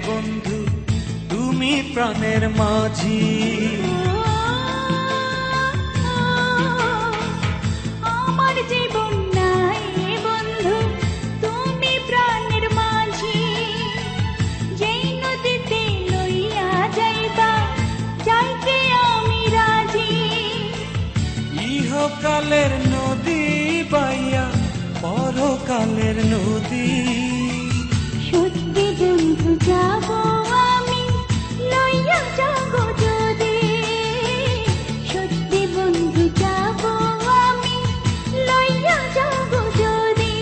বন্ধু তুমি প্রাণের মাঝি। আমার জীবন নাই বন্ধু তুমি প্রাণের মাঝি, যেই নদীতে লইয়া যাইবা যাইতে আমি রাজি। ইহকালের নদী বাইয়া পরকালের নদী, সত্যি বন্ধু যাব আমি লইয়া যাব যদি, সত্যি বন্ধু যাব আমি লইয়া যাব যদি।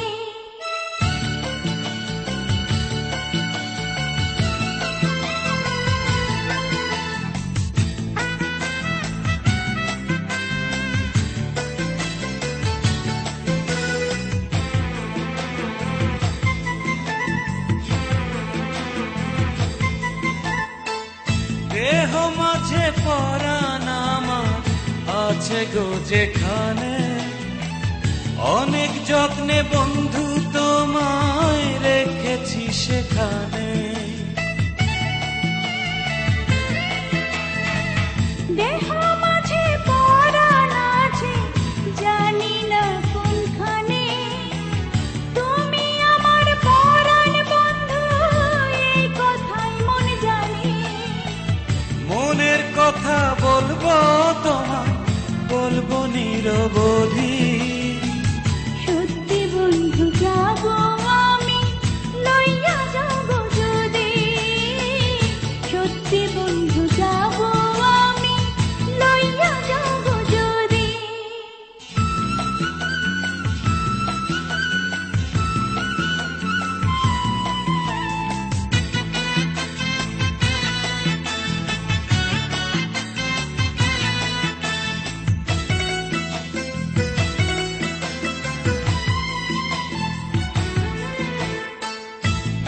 দেহ মাঝে পরাণ আমার আছে গো যেখানে, অনেক যত্নে বন্ধু তোমায় রেখেছি সেখানে। দেহ মাঝে পরাণ আছে জানি না কোনখানে, তুমি আমার পরাণ বন্ধু এই কথাই মন জানি। মনের কথা বলবো তোমায়, বলবো নিরবধি, সত্যি বন্ধু যাব আমি লইয়া যাব যদি, সত্যি বন্ধু যাব আমি লইয়া যাব যদি।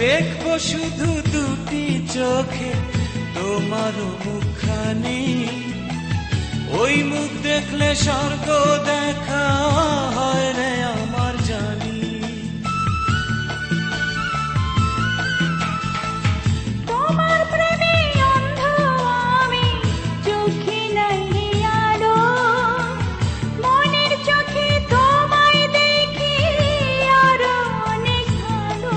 দেখবো শুধু দুটি চোখে তোমার মুখখানি, ওই মুখ দেখলে স্বর্গ দেখা হয় রে আমার জানি। তোমার প্রেমে অন্ধ আমি, চোখে নাই আলো, মনের চোখে তোমায় দেখি আরো অনেক ভালো।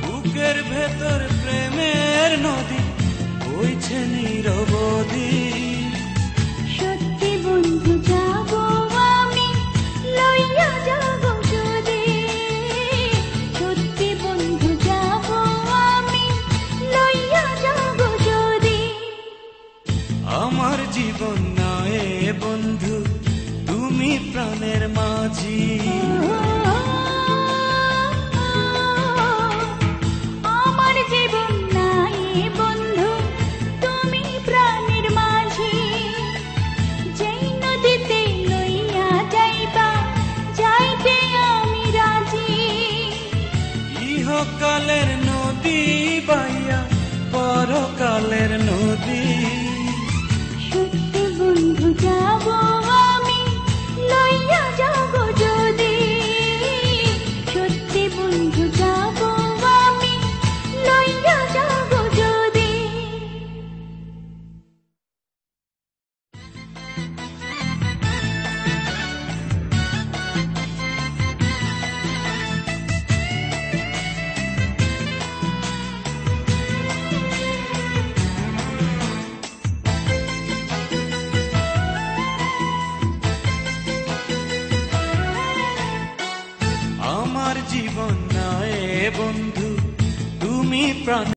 বুকের ভেতর প্রেমের নদী বইছে নিরবধি, সত্যি বন্ধু যাব আমি লইয়া যাব যদি, সত্যি বন্ধু যাব আমি লইয়া যাব যদি। আমার জীবন নয় বন্ধু তুমি প্রাণের মাঝি। আমার জীবন নাই বন্ধু তুমি প্রাণের মাঝি, যেই নদীতে লইয়া যাইবা যাইতে আমি রাজি। ইহকালের নদী বাইয়া পরকালের নদী, সত্যি বন্ধু যাব আমি লইয়া যাব যদি, সত্যি বন্ধু যাব আমি লইয়া যাব যদি। আমার জীবন নয় বন্ধু তুমি প্রাণ